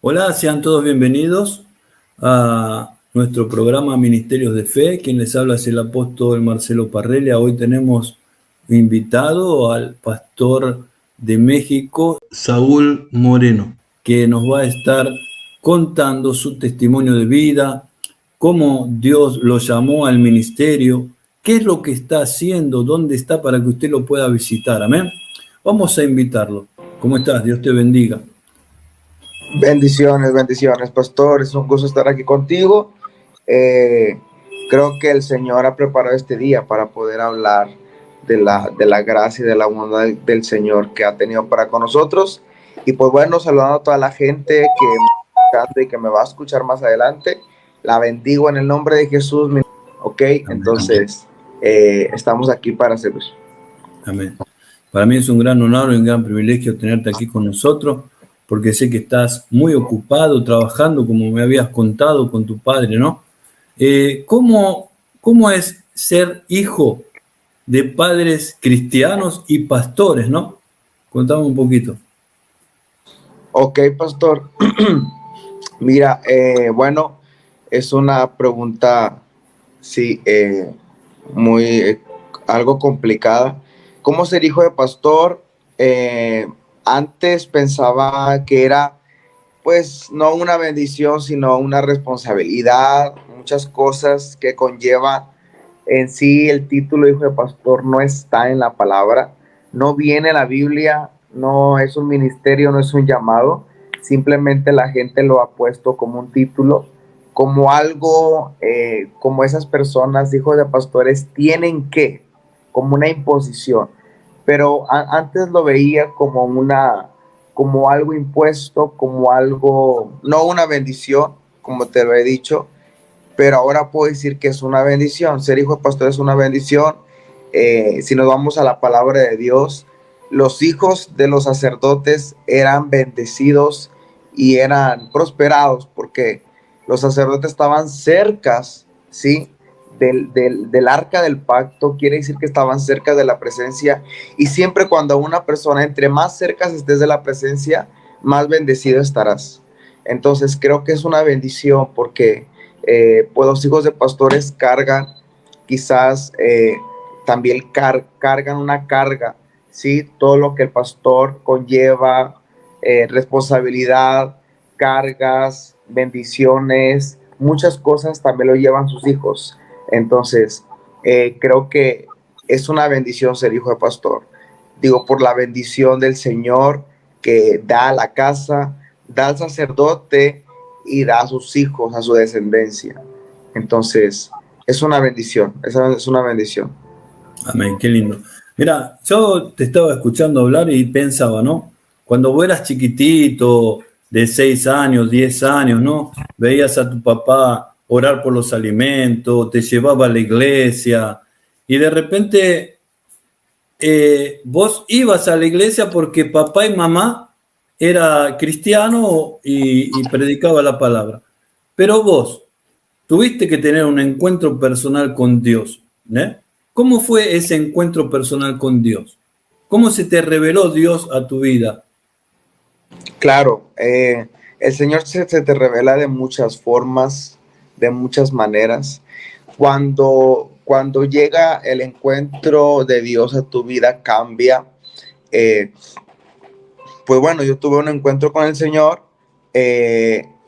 Hola, sean todos bienvenidos a nuestro programa Ministerios de Fe. Quien les habla es el apóstol Marcelo Parrelia. Hoy tenemos invitado al pastor de México, Saúl Moreno, que nos va a estar contando su testimonio de vida, cómo Dios lo llamó al ministerio, qué es lo que está haciendo, dónde está para que usted lo pueda visitar. Amén. Vamos a invitarlo. ¿Cómo estás? Dios te bendiga. Bendiciones, bendiciones, pastor. Es un gusto estar aquí contigo. Eh, Creo que el Señor ha preparado este día para poder hablar de la gracia y de la bondad del Señor que ha tenido para con nosotros. Y pues bueno, saludando a toda la gente que me está escuchando y que me va a escuchar más adelante. La bendigo en el nombre de Jesús. Ok, Amén. entonces estamos aquí para servir. Amén. Para mí es un gran honor y un gran privilegio tenerte aquí con nosotros, porque sé que estás muy ocupado trabajando, como me habías contado con tu padre, ¿no? ¿Cómo es ser hijo de padres cristianos y pastores, ¿no? Contame un poquito. Ok, pastor. Mira, bueno, es una pregunta, sí, muy, algo complicada. ¿Cómo ser hijo de pastor? Eh, Antes pensaba que era, pues, no una bendición, sino una responsabilidad, muchas cosas que conlleva en sí el título de hijo de pastor no está en la palabra, no viene en la Biblia, no es un ministerio, no es un llamado, simplemente la gente lo ha puesto como un título, como algo, como esas personas, hijos de pastores, tienen que, como una imposición, pero antes lo veía como algo impuesto, como algo, no una bendición, como te lo he dicho, pero ahora puedo decir que es una bendición. Ser hijo de pastor es una bendición. Si nos vamos a la palabra de Dios, los hijos de los sacerdotes eran bendecidos y eran prosperados porque los sacerdotes estaban cercas, ¿sí? Del arca del pacto, quiere decir que estaban cerca de la presencia, y siempre cuando una persona, entre más cerca estés de la presencia, más bendecido estarás. Entonces creo que es una bendición porque pues los hijos de pastores cargan, quizás también cargan una carga, ¿sí? Todo lo que el pastor conlleva, responsabilidad, cargas, bendiciones, muchas cosas también lo llevan sus hijos. Entonces, creo que es una bendición ser hijo de pastor. Digo, por la bendición del Señor que da a la casa, da al sacerdote y da a sus hijos, a su descendencia. Entonces, es una bendición, es una bendición. Amén, qué lindo. Mira, yo te estaba escuchando hablar y pensaba, ¿no? Cuando vos eras chiquitito, de 6 años, 10 años, ¿no? Veías a tu papá orar por los alimentos, te llevaba a la iglesia y de repente vos ibas a la iglesia porque papá y mamá era cristiano y predicaba la palabra. Pero vos tuviste que tener un encuentro personal con Dios, ¿eh? ¿Cómo fue ese encuentro personal con Dios? ¿Cómo se te reveló Dios a tu vida? Claro, el Señor se te revela de muchas formas, de muchas maneras. Cuando llega el encuentro de Dios a tu vida, cambia. Eh, pues bueno, yo tuve un encuentro con el Señor,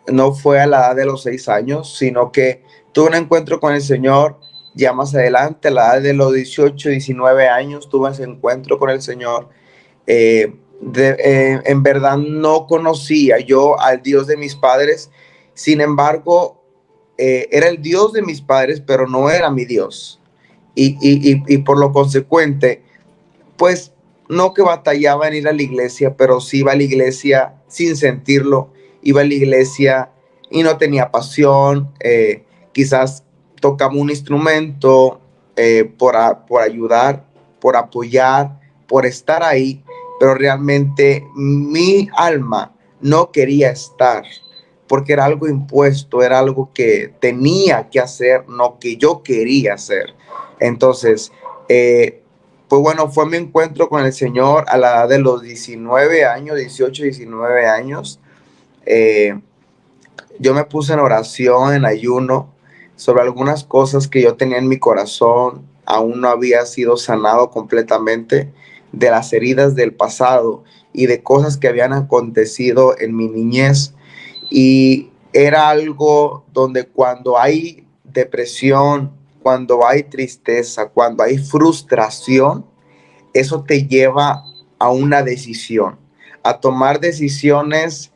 no fue a la edad de los 6 años, sino que tuve un encuentro con el Señor ya más adelante, a la edad de los 18, 19 años, tuve ese encuentro con el Señor. En verdad no conocía yo al Dios de mis padres, sin embargo, era el Dios de mis padres, pero no era mi Dios. Y por lo consecuente, pues no que batallaba en ir a la iglesia, pero sí iba a la iglesia sin sentirlo, iba a la iglesia y no tenía pasión, quizás tocaba un instrumento por ayudar, por apoyar, por estar ahí, pero realmente mi alma no quería estar, porque era algo impuesto, era algo que tenía que hacer, no que yo quería hacer. Entonces, pues bueno, fue mi encuentro con el Señor a la edad de los 19 años, 18, 19 años. yo me puse en oración, en ayuno, sobre algunas cosas que yo tenía en mi corazón. Aún no había sido sanado completamente de las heridas del pasado y de cosas que habían acontecido en mi niñez. Y era algo donde cuando hay depresión, cuando hay tristeza, cuando hay frustración, eso te lleva a una decisión, a tomar decisiones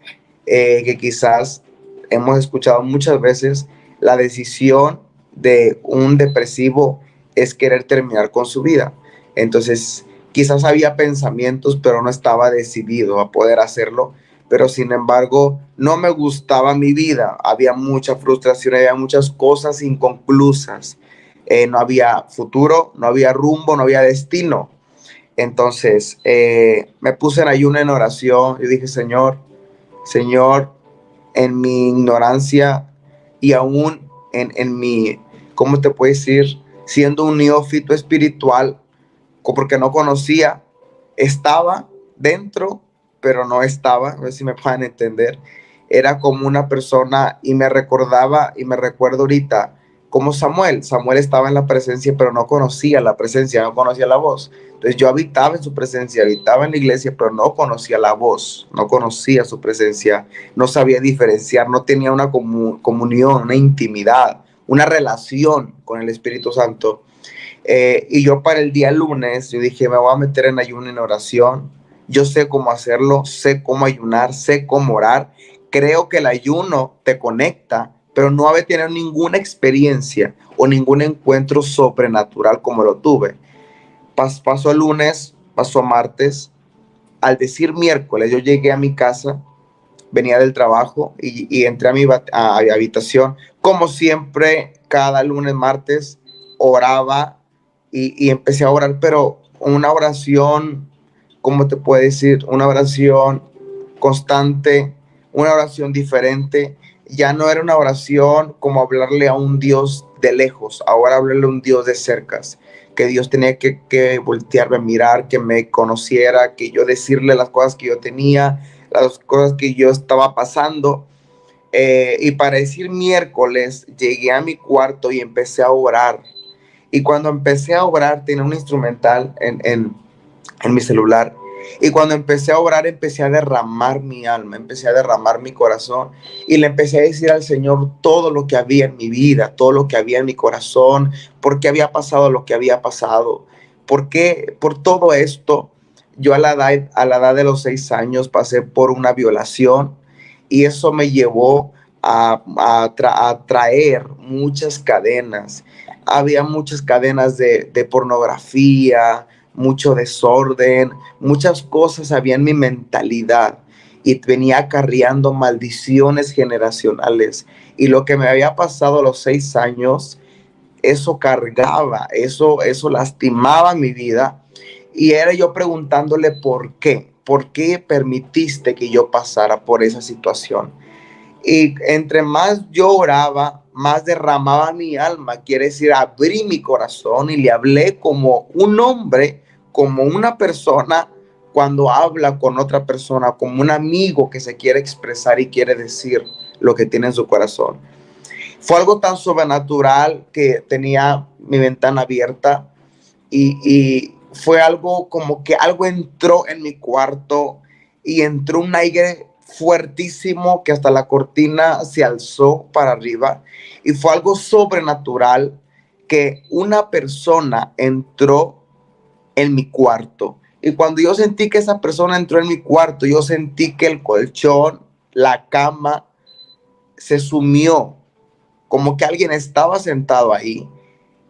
que quizás hemos escuchado muchas veces. La decisión de un depresivo es querer terminar con su vida. Entonces, quizás había pensamientos, pero no estaba decidido a poder hacerlo. Pero sin embargo, no me gustaba mi vida. Había mucha frustración, había muchas cosas inconclusas. No había futuro, no había rumbo, no había destino. Entonces, me puse en ayuno, en oración, y dije, Señor, en mi ignorancia y aún en mi, ¿cómo te puedo decir? Siendo un neófito espiritual, porque no conocía, estaba dentro, pero no estaba, a ver si me pueden entender. Era como una persona y me recordaba y me recuerdo ahorita como Samuel. Samuel estaba en la presencia, pero no conocía la presencia, no conocía la voz. Entonces yo habitaba en su presencia, habitaba en la iglesia, pero no conocía la voz, no conocía su presencia, no sabía diferenciar, no tenía una comunión, una intimidad, una relación con el Espíritu Santo. Y yo para el día lunes, yo dije, me voy a meter en ayuno, en oración. Yo sé cómo hacerlo, sé cómo ayunar, sé cómo orar. Creo que el ayuno te conecta, pero no había tenido ninguna experiencia o ningún encuentro sobrenatural como lo tuve. Pasó el lunes, pasó martes. Al decir miércoles, yo llegué a mi casa, venía del trabajo y entré a mi habitación. Como siempre, cada lunes, martes, oraba y empecé a orar, pero una oración, ¿cómo te puedo decir? Una oración constante, una oración diferente. Ya no era una oración como hablarle a un Dios de lejos, ahora hablarle a un Dios de cercas, que Dios tenía que voltearme a mirar, que me conociera, que yo decirle las cosas que yo tenía, las cosas que yo estaba pasando. Y para decir miércoles, llegué a mi cuarto y empecé a orar. Y cuando empecé a orar, tenía un instrumental en mi celular. Y cuando empecé a orar, empecé a derramar mi alma, empecé a derramar mi corazón y le empecé a decir al Señor todo lo que había en mi vida, todo lo que había en mi corazón, por qué había pasado lo que había pasado, por qué, por todo esto. Yo a la edad de los 6 años pasé por una violación y eso me llevó a traer muchas cadenas. Había muchas cadenas de pornografía, mucho desorden, muchas cosas había en mi mentalidad y venía acarreando maldiciones generacionales. Y lo que me había pasado a los 6 años, eso cargaba, eso lastimaba mi vida. Y era yo preguntándole por qué permitiste que yo pasara por esa situación. Y entre más yo oraba, más derramaba mi alma, quiere decir, abrí mi corazón y le hablé como un hombre, como una persona cuando habla con otra persona, como un amigo que se quiere expresar y quiere decir lo que tiene en su corazón. Fue algo tan sobrenatural que tenía mi ventana abierta y fue algo como que algo entró en mi cuarto y entró un aire fuertísimo que hasta la cortina se alzó para arriba y fue algo sobrenatural que una persona entró en mi cuarto. Y cuando yo sentí que esa persona entró en mi cuarto, yo sentí que el colchón, la cama, se sumió, como que alguien estaba sentado ahí.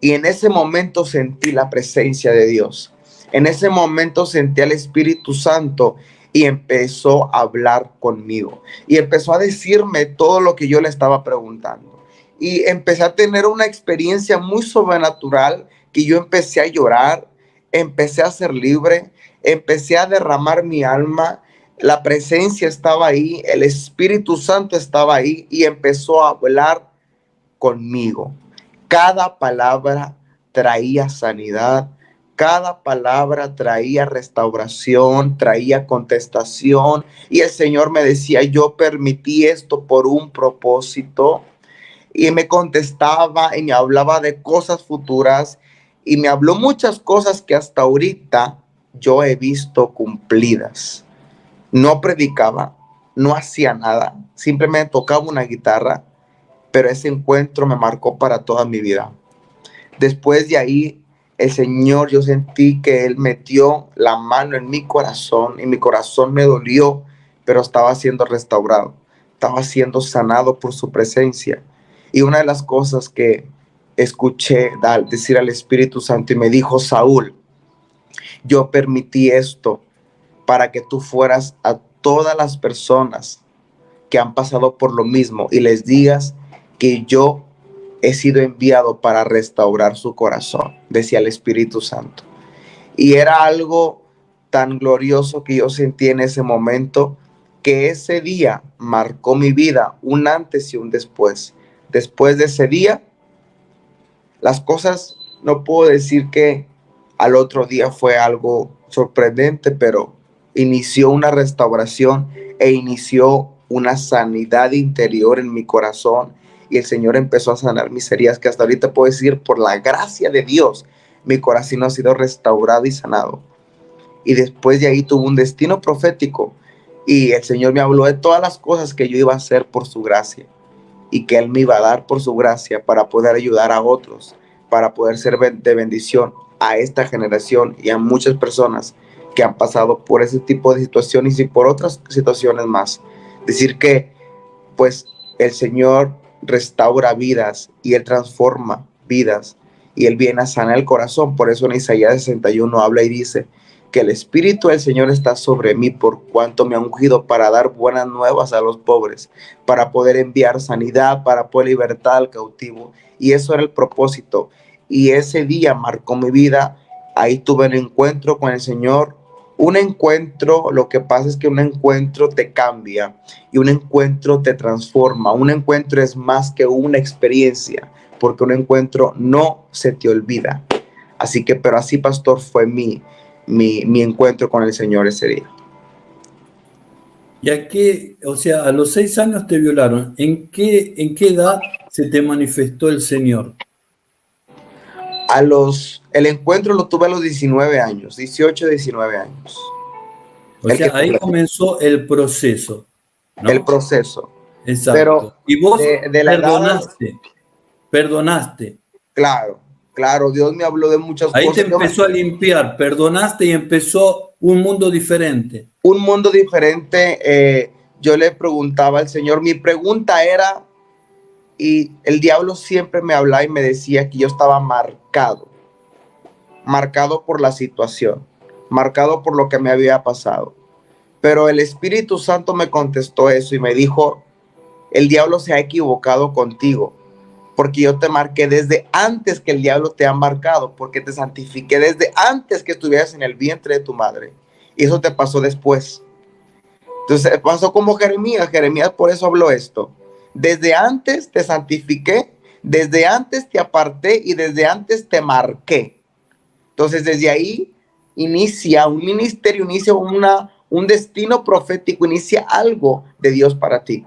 Y en ese momento sentí la presencia de Dios. En ese momento sentí al Espíritu Santo y empezó a hablar conmigo. Y empezó a decirme todo lo que yo le estaba preguntando. Y empecé a tener una experiencia muy sobrenatural que yo empecé a llorar, empecé a ser libre, empecé a derramar mi alma. La presencia estaba ahí, el Espíritu Santo estaba ahí y empezó a hablar conmigo. Cada palabra traía sanidad, cada palabra traía restauración, traía contestación. Y el Señor me decía, yo permití esto por un propósito. Y me contestaba y me hablaba de cosas futuras. Y me habló muchas cosas que hasta ahorita yo he visto cumplidas. No predicaba, no hacía nada, simplemente tocaba una guitarra, pero ese encuentro me marcó para toda mi vida. Después de ahí, el Señor, yo sentí que Él metió la mano en mi corazón y mi corazón me dolió, pero estaba siendo restaurado, estaba siendo sanado por su presencia. Y una de las cosas que escuché decir al Espíritu Santo y me dijo, Saúl, yo permití esto para que tú fueras a todas las personas que han pasado por lo mismo y les digas que yo he sido enviado para restaurar su corazón, decía el Espíritu Santo. Y era algo tan glorioso que yo sentí en ese momento, que ese día marcó mi vida, un antes y un después. Después de ese día, las cosas, no puedo decir que al otro día fue algo sorprendente, pero inició una restauración e inició una sanidad interior en mi corazón, y el Señor empezó a sanar mis heridas, que hasta ahorita puedo decir, por la gracia de Dios, mi corazón ha sido restaurado y sanado. Y después de ahí tuve un destino profético, y el Señor me habló de todas las cosas que yo iba a hacer por su gracia, y que Él me iba a dar por su gracia para poder ayudar a otros, para poder ser de bendición a esta generación y a muchas personas que han pasado por ese tipo de situaciones y por otras situaciones más. Decir que pues el Señor restaura vidas y Él transforma vidas y Él viene a sanar el corazón. Por eso en Isaías 61 habla y dice que el Espíritu del Señor está sobre mí, por cuanto me ha ungido para dar buenas nuevas a los pobres, para poder enviar sanidad, para poder libertar al cautivo. Y eso era el propósito. Y ese día marcó mi vida. Ahí tuve un encuentro con el Señor. Un encuentro, lo que pasa es que un encuentro te cambia y un encuentro te transforma. Un encuentro es más que una experiencia, porque un encuentro no se te olvida. Así que, pero así, pastor, fue mi encuentro con el Señor ese día. ¿Y a qué, o sea, a los 6 años te violaron? ¿En qué edad se te manifestó el Señor? El encuentro lo tuve a los 19 años, 18, 19 años. O sea, ahí comenzó el proceso, ¿no? El proceso. Exacto. Pero y vos de la perdonaste. Claro, Dios me habló de muchas cosas. Ahí te empezó a limpiar, perdonaste y empezó un mundo diferente. Un mundo diferente. Yo le preguntaba al Señor, mi pregunta era, y el diablo siempre me hablaba y me decía que yo estaba marcado por la situación, marcado por lo que me había pasado. Pero el Espíritu Santo me contestó eso y me dijo, el diablo se ha equivocado contigo, porque yo te marqué desde antes que el diablo te ha marcado, porque te santifiqué desde antes que estuvieras en el vientre de tu madre. Y eso te pasó después. Entonces pasó como Jeremías por eso habló esto. Desde antes te santifiqué, desde antes te aparté y desde antes te marqué. Entonces desde ahí inicia un ministerio, inicia un destino profético, inicia algo de Dios para ti.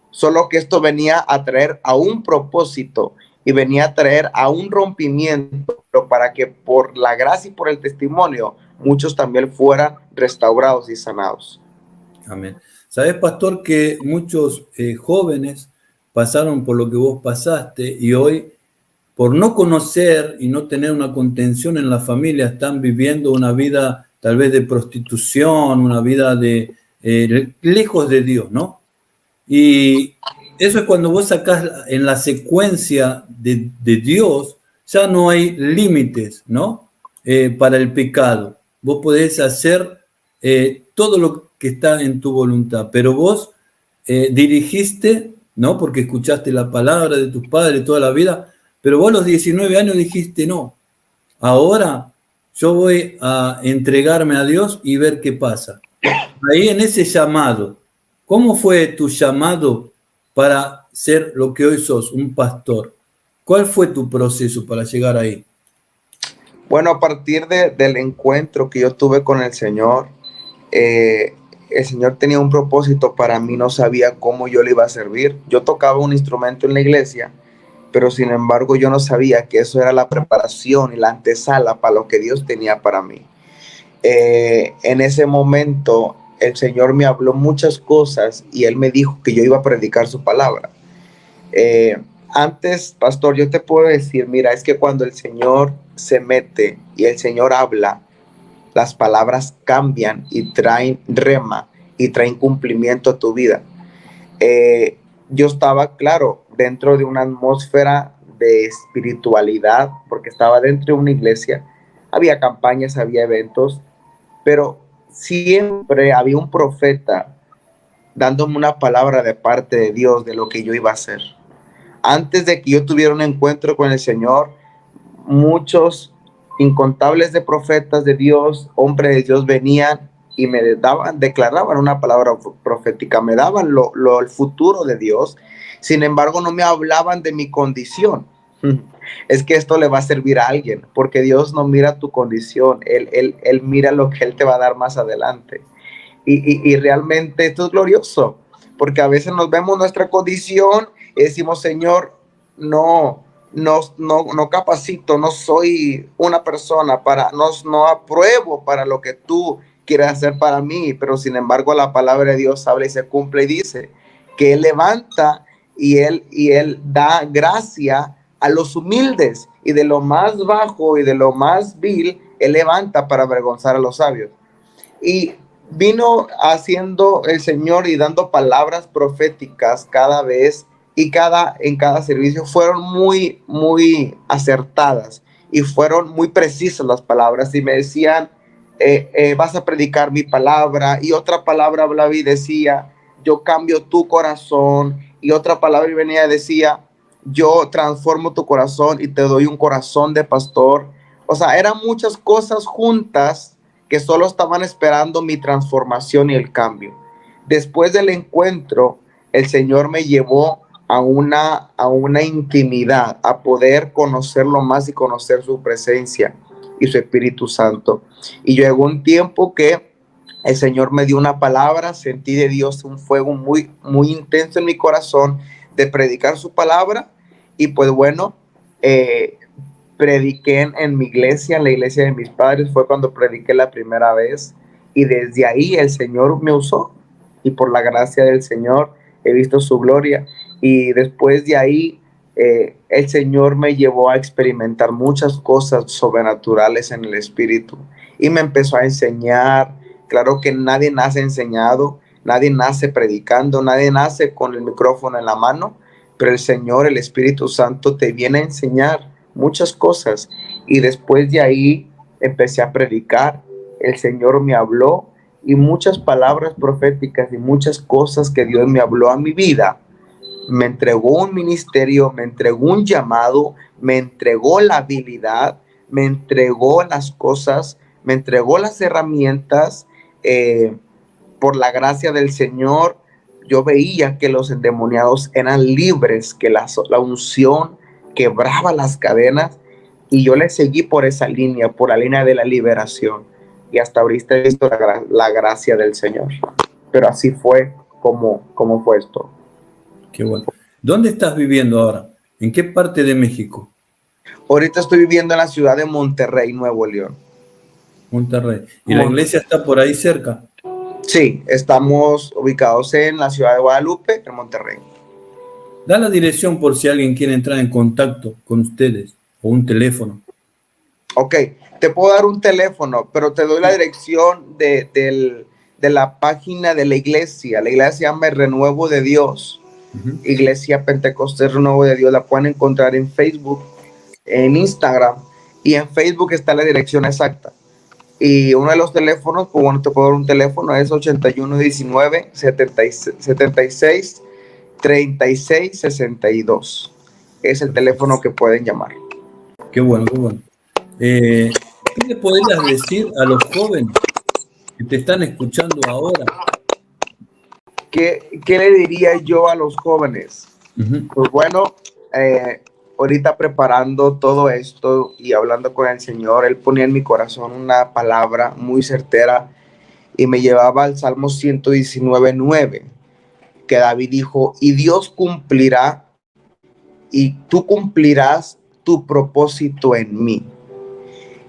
Solo que esto venía a traer a un propósito y venía a traer a un rompimiento, pero para que por la gracia y por el testimonio muchos también fueran restaurados y sanados. Amén. Sabes, pastor, que muchos jóvenes pasaron por lo que vos pasaste y hoy, por no conocer y no tener una contención en la familia, están viviendo una vida tal vez de prostitución, una vida de lejos de Dios, ¿no? Y eso es cuando vos sacás en la secuencia de Dios, ya no hay límites, ¿no? Para el pecado. Vos podés hacer todo lo que está en tu voluntad, pero vos dirigiste, ¿no? Porque escuchaste la palabra de tus padres toda la vida, pero vos a los 19 años dijiste, no, ahora yo voy a entregarme a Dios y ver qué pasa. Ahí en ese llamado, ¿cómo fue tu llamado para ser lo que hoy sos, un pastor? ¿Cuál fue tu proceso para llegar ahí? Bueno, a partir del encuentro que yo tuve con el Señor tenía un propósito para mí, no sabía cómo yo le iba a servir. Yo tocaba un instrumento en la iglesia, pero sin embargo yo no sabía que eso era la preparación y la antesala para lo que Dios tenía para mí. En ese momento el Señor me habló muchas cosas y Él me dijo que yo iba a predicar su palabra. Antes, pastor, yo te puedo decir, mira, es que cuando el Señor se mete y el Señor habla, las palabras cambian y traen rema y traen cumplimiento a tu vida. Yo estaba, claro, dentro de una atmósfera de espiritualidad, porque estaba dentro de una iglesia, había campañas, había eventos, pero siempre había un profeta dándome una palabra de parte de Dios de lo que yo iba a hacer. Antes de que yo tuviera un encuentro con el Señor, muchos incontables de profetas de Dios, hombres de Dios venían y me declaraban una palabra profética, me daban el futuro de Dios. Sin embargo, no me hablaban de mi condición. Es que esto le va a servir a alguien, porque Dios no mira tu condición, Él mira lo que Él te va a dar más adelante. Y realmente esto es glorioso, porque a veces nos vemos nuestra condición y decimos, Señor, no capacito, no soy una persona no apruebo para lo que tú quieres hacer para mí, pero sin embargo la palabra de Dios habla y se cumple y dice que Él levanta y Él da gracia a los humildes, y de lo más bajo y de lo más vil, Él levanta para avergonzar a los sabios. Y vino haciendo el Señor y dando palabras proféticas cada vez y en cada servicio. Fueron muy acertadas y fueron muy precisas las palabras, y me decían, vas a predicar mi palabra, y otra palabra hablaba y decía, yo cambio tu corazón, y otra palabra venía y decía, yo transformo tu corazón y te doy un corazón de pastor. O sea, eran muchas cosas juntas que solo estaban esperando mi transformación y el cambio. Después del encuentro, el Señor me llevó a una intimidad, a poder conocerlo más y conocer su presencia y su Espíritu Santo. Y llegó un tiempo que el Señor me dio una palabra, sentí de Dios un fuego muy intenso en mi corazón de predicar su palabra. Y pues bueno, prediqué en mi iglesia, en la iglesia de mis padres, fue cuando prediqué la primera vez, y desde ahí el Señor me usó, y por la gracia del Señor he visto su gloria. Y después de ahí el Señor me llevó a experimentar muchas cosas sobrenaturales en el Espíritu, y me empezó a enseñar. Claro que nadie nace enseñado, nadie nace predicando, nadie nace con el micrófono en la mano, pero el Señor, el Espíritu Santo, te viene a enseñar muchas cosas. Y después de ahí empecé a predicar, el Señor me habló, y muchas palabras proféticas y muchas cosas que Dios me habló a mi vida. Me entregó un ministerio, me entregó un llamado, me entregó la habilidad, me entregó las cosas, me entregó las herramientas. Por la gracia del Señor, yo veía que los endemoniados eran libres, que la unción quebraba las cadenas, y yo le seguí por esa línea, por la línea de la liberación, y hasta ahorita he visto la gracia del Señor. Pero así fue como fue esto. Qué bueno. ¿Dónde estás viviendo ahora? ¿En qué parte de México? Ahorita estoy viviendo en la ciudad de Monterrey, Nuevo León. Monterrey. ¿Y la iglesia está por ahí cerca? Sí, estamos ubicados en la ciudad de Guadalupe, en Monterrey. Da la dirección por si alguien quiere entrar en contacto con ustedes, o un teléfono. Ok, te puedo dar un teléfono, pero te doy la dirección de la página de la iglesia. La iglesia se llama El Renuevo de Dios. Iglesia Pentecostés Renuevo de Dios. La pueden encontrar en Facebook, en Instagram, y en Facebook está la dirección exacta. Y uno de los teléfonos, pues bueno, te puedo dar un teléfono, es 8119 76 36 62. Es el teléfono que pueden llamar. Qué bueno, qué bueno. ¿Qué le podrías decir a los jóvenes que te están escuchando ahora? ¿Qué le diría yo a los jóvenes? Pues bueno, ahorita preparando todo esto y hablando con el Señor, Él ponía en mi corazón una palabra muy certera y me llevaba al Salmo 119:9, que David dijo, y Dios cumplirá y tú cumplirás tu propósito en mí.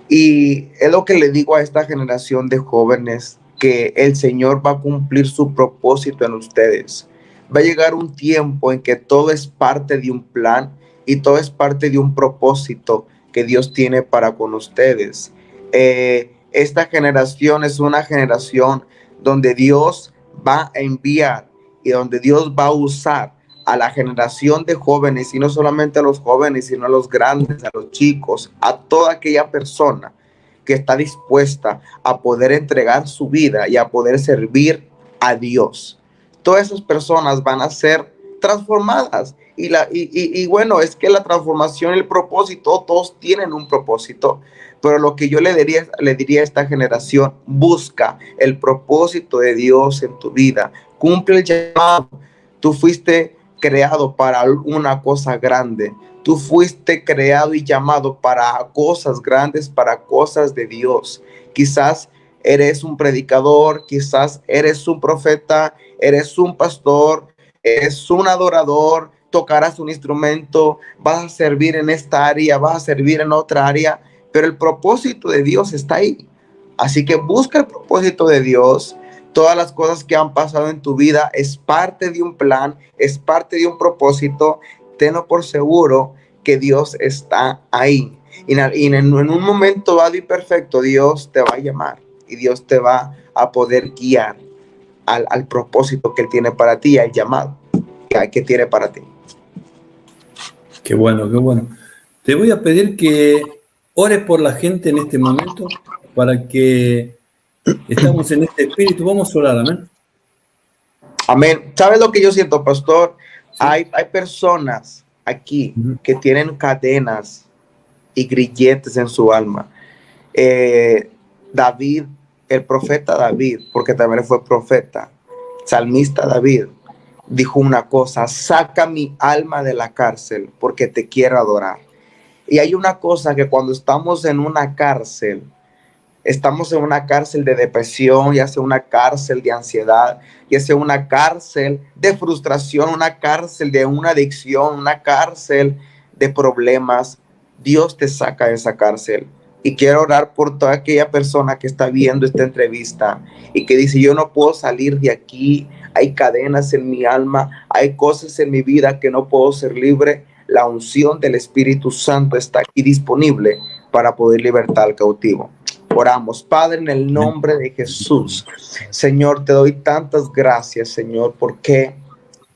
Y es lo que le digo a esta generación de jóvenes, que el Señor va a cumplir su propósito en ustedes. Va a llegar un tiempo en que todo es parte de un plan y todo es parte de un propósito que Dios tiene para con ustedes. Esta generación es una generación donde Dios va a enviar y donde Dios va a usar a la generación de jóvenes, y no solamente a los jóvenes, sino a los grandes, a los chicos, a toda aquella persona que está dispuesta a poder entregar su vida y a poder servir a Dios. Todas esas personas van a ser transformadas. Y bueno, es que la transformación, el propósito, todos tienen un propósito, pero lo que yo le diría a esta generación: busca el propósito de Dios en tu vida, cumple el llamado. Tú fuiste creado para una cosa grande. Tú fuiste creado y llamado para cosas grandes, para cosas de Dios. Quizás eres un predicador, quizás eres un profeta, eres un pastor, eres un adorador, tocarás un instrumento, vas a servir en esta área, vas a servir en otra área, pero el propósito de Dios está ahí. Así que busca el propósito de Dios. Todas las cosas que han pasado en tu vida es parte de un plan, es parte de un propósito. Tenlo por seguro que Dios está ahí. Y en un momento dado y perfecto, Dios te va a llamar y Dios te va a poder guiar al propósito que Él tiene para ti, al llamado que tiene para ti. Qué bueno, qué bueno. Te voy a pedir que ores por la gente en este momento para que estamos en este espíritu. Vamos a orar, amén. Amén. ¿Sabes lo que yo siento, pastor? Sí. Hay personas aquí que tienen cadenas y grilletes en su alma. David, el profeta David, porque también fue profeta, salmista David, dijo una cosa: saca mi alma de la cárcel porque te quiero adorar. Y hay una cosa, que cuando estamos en una cárcel de depresión, ya sea una cárcel de ansiedad, ya sea una cárcel de frustración, una cárcel de una adicción, una cárcel de problemas, Dios te saca de esa cárcel. Y quiero orar por toda aquella persona que está viendo esta entrevista y que dice: yo no puedo salir de aquí, hay cadenas en mi alma, hay cosas en mi vida que no puedo ser libre. La unción del Espíritu Santo está aquí disponible para poder libertar al cautivo. Oramos. Padre, en el nombre de Jesús, Señor, te doy tantas gracias, Señor, porque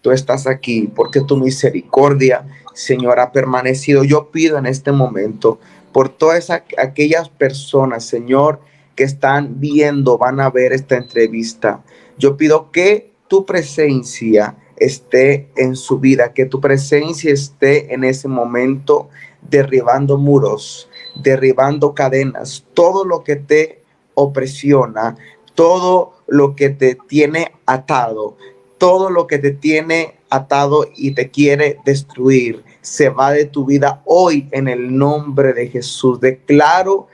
tú estás aquí, porque tu misericordia, Señor, ha permanecido. Yo pido en este momento por todas aquellas personas, Señor, que están viendo, van a ver esta entrevista. Yo pido que tu presencia esté en su vida, que tu presencia esté en ese momento derribando muros, derribando cadenas, todo lo que te opresiona, todo lo que te tiene atado, todo lo que te tiene atado y te quiere destruir, se va de tu vida hoy en el nombre de Jesús. Declaro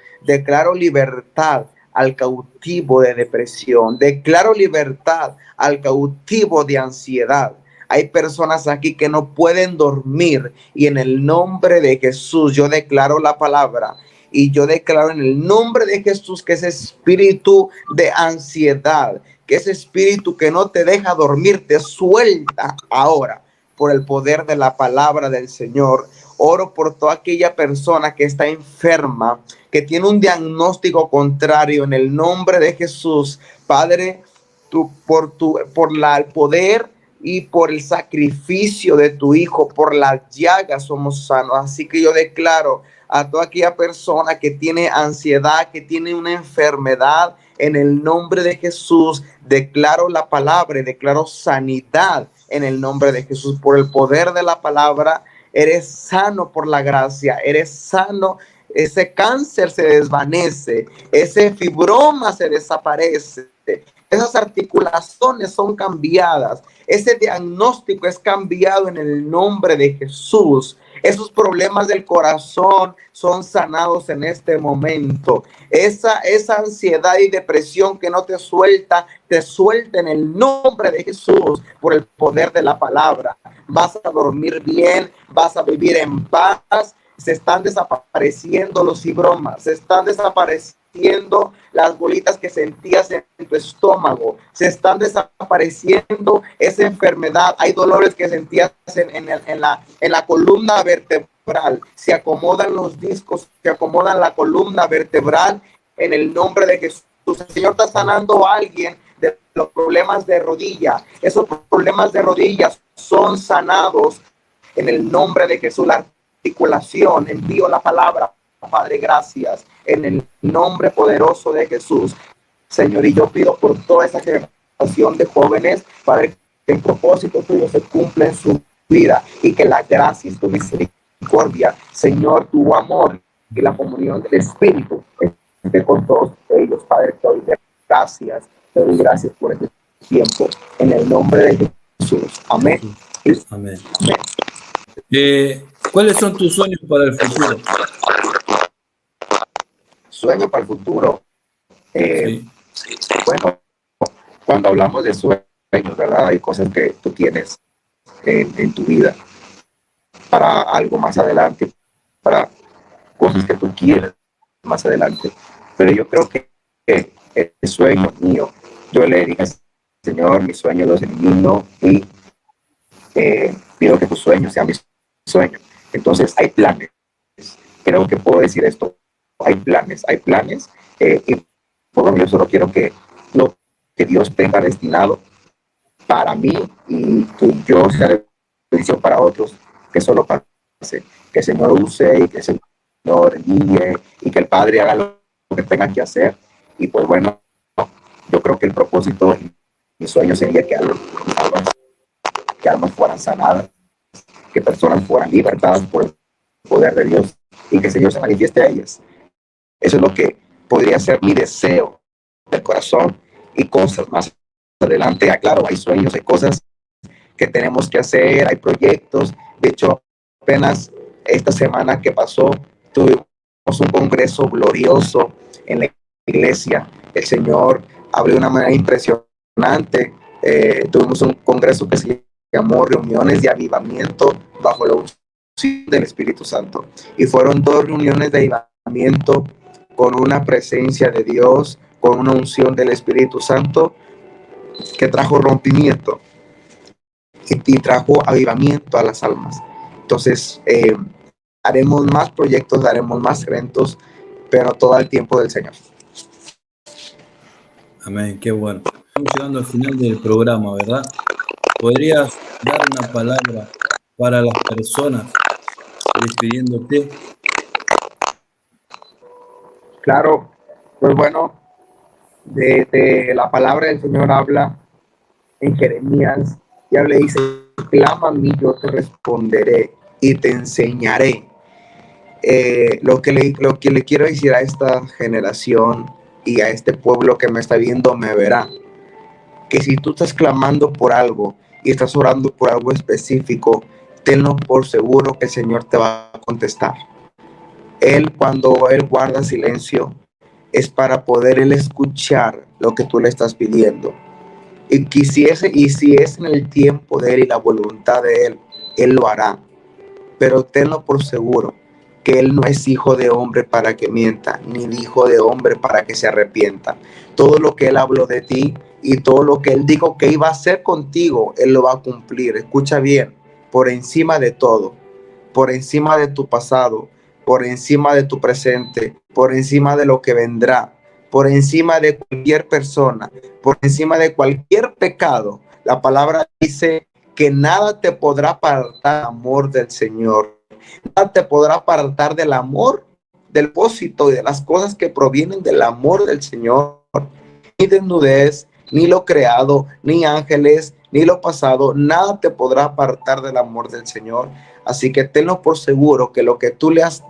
libertad al cautivo de depresión, declaro libertad al cautivo de ansiedad. Hay personas aquí que no pueden dormir y en el nombre de Jesús yo declaro la palabra y yo declaro en el nombre de Jesús que ese espíritu de ansiedad, que ese espíritu que no te deja dormir, te suelta ahora por el poder de la palabra del Señor. Oro por toda aquella persona que está enferma, que tiene un diagnóstico contrario, en el nombre de Jesús. Padre, por el poder y por el sacrificio de tu Hijo, por las llagas somos sanos. Así que yo declaro a toda aquella persona que tiene ansiedad, que tiene una enfermedad, en el nombre de Jesús, declaro la palabra y declaro sanidad en el nombre de Jesús. Por el poder de la palabra, eres sano por la gracia, eres sano. Ese cáncer se desvanece, ese fibroma se desaparece, esas articulaciones son cambiadas, ese diagnóstico es cambiado en el nombre de Jesús. Esos problemas del corazón son sanados en este momento. Esa ansiedad y depresión que no te suelta en el nombre de Jesús por el poder de la palabra. Vas a dormir bien, vas a vivir en paz. Se están desapareciendo los fibromas, se están desapareciendo las bolitas que sentías en tu estómago, se están desapareciendo esa enfermedad. Hay dolores que sentías en la columna vertebral, se acomodan los discos, se acomodan la columna vertebral en el nombre de Jesús. El Señor está sanando a alguien de los problemas de rodilla. Esos problemas de rodillas son sanados en el nombre de Jesús. La articulación, envío la palabra, Padre, gracias, en el nombre poderoso de Jesús. Señor, y yo pido por toda esa generación de jóvenes, Padre, que el propósito tuyo se cumpla en su vida y que la gracia y tu misericordia, Señor, tu amor y la comunión del Espíritu esté con todos ellos. Padre, te doy gracias por este tiempo, en el nombre de Jesús. Amén. Amén. ¿Cuáles son tus sueños para el futuro? Sueño para el futuro. Sí. Bueno, cuando hablamos de sueños, ¿verdad? Hay cosas que tú tienes en tu vida para algo más adelante, para cosas que tú quieres más adelante. Pero yo creo que el sueño mío, yo le dije, Señor, mi sueño lo elimino y pido que tu sueño sea mi sueño. Entonces hay planes. Creo que puedo decir esto. Hay planes. Y por lo menos yo solo quiero que lo que Dios tenga destinado para mí y que yo sea de bendición para otros, que solo pase, que el Señor use y que el Señor guíe y que el Padre haga lo que tenga que hacer. Y pues bueno, yo creo que el propósito y mi sueño sería que almas fueran sanadas, que personas fueran libertadas por el poder de Dios y que el Señor se manifieste a ellas. Eso es lo que podría ser mi deseo del corazón y cosas más adelante. Claro, hay sueños, hay cosas que tenemos que hacer, hay proyectos. De hecho, apenas esta semana que pasó, tuvimos un congreso glorioso en la iglesia. El Señor abrió de una manera impresionante. Tuvimos un congreso que se llamó Reuniones de Avivamiento bajo la unción del Espíritu Santo. Y fueron 2 reuniones de avivamiento con una presencia de Dios, con una unción del Espíritu Santo que trajo rompimiento y trajo avivamiento a las almas. Entonces, haremos más proyectos, haremos más eventos, pero todo al tiempo del Señor. Amén, qué bueno. Estamos llegando al final del programa, ¿verdad? ¿Podrías dar una palabra para las personas despidiéndote? Claro, pues bueno, de la palabra del Señor habla en Jeremías, y habla y dice, clama a mí, yo te responderé y te enseñaré. Lo que le quiero decir a esta generación y a este pueblo que me está viendo, me verá, que si tú estás clamando por algo y estás orando por algo específico, tenlo por seguro que el Señor te va a contestar. Cuando Él guarda silencio, es para poder Él escuchar lo que tú le estás pidiendo. Y si es en el tiempo de Él y la voluntad de Él lo hará. Pero tenlo por seguro que Él no es hijo de hombre para que mienta, ni hijo de hombre para que se arrepienta. Todo lo que Él habló de ti y todo lo que Él dijo que iba a hacer contigo, Él lo va a cumplir. Escucha bien, por encima de todo, por encima de tu pasado, por encima de tu presente, por encima de lo que vendrá, por encima de cualquier persona, por encima de cualquier pecado. La palabra dice que nada te podrá apartar del amor del Señor. Nada te podrá apartar del amor, del propósito y de las cosas que provienen del amor del Señor. Ni desnudez, ni lo creado, ni ángeles, ni lo pasado. Nada te podrá apartar del amor del Señor. Así que tenlo por seguro que lo que tú le has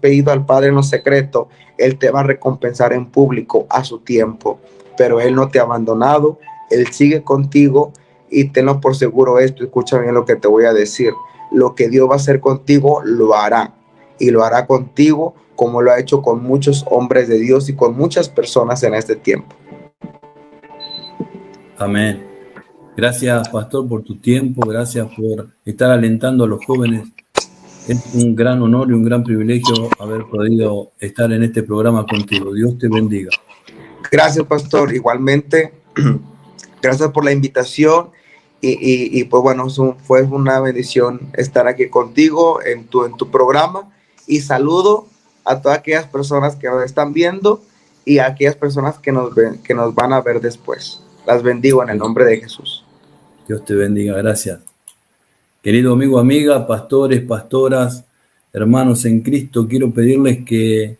pedido al Padre en lo secreto, Él te va a recompensar en público a su tiempo. Pero Él no te ha abandonado, Él sigue contigo y tenlo por seguro esto. Escucha bien lo que te voy a decir. lo que Dios va a hacer contigo, lo hará. Y lo hará contigo como lo ha hecho con muchos hombres de Dios y con muchas personas en este tiempo. Amén. Gracias, pastor, por tu tiempo. Gracias por estar alentando a los jóvenes. Es un gran honor y un gran privilegio haber podido estar en este programa contigo. Dios te bendiga. Gracias, pastor. Igualmente, gracias por la invitación. Y pues bueno, fue una bendición estar aquí contigo en tu programa. Y saludo a todas aquellas personas que nos están viendo y a aquellas personas que nos van a ver después. Las bendigo en el nombre de Jesús. Dios te bendiga, gracias. Querido amigo, amiga, pastores, pastoras, hermanos en Cristo, quiero pedirles que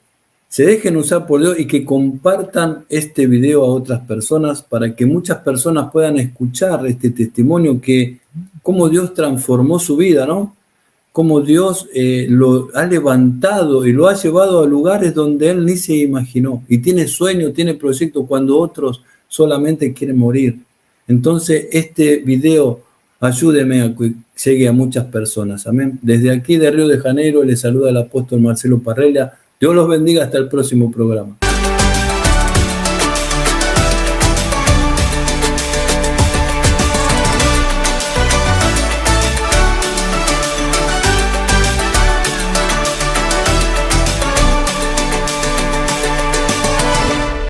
se dejen usar por Dios y que compartan este video a otras personas para que muchas personas puedan escuchar este testimonio que cómo Dios transformó su vida, ¿no? Cómo Dios lo ha levantado y lo ha llevado a lugares donde él ni se imaginó. Y tiene sueños, tiene proyectos cuando otros solamente quieren morir. Entonces, este video, ayúdeme a que llegue a muchas personas. Amén. Desde aquí de Río de Janeiro les saluda el apóstol Marcelo Parrella. Dios los bendiga hasta el próximo programa.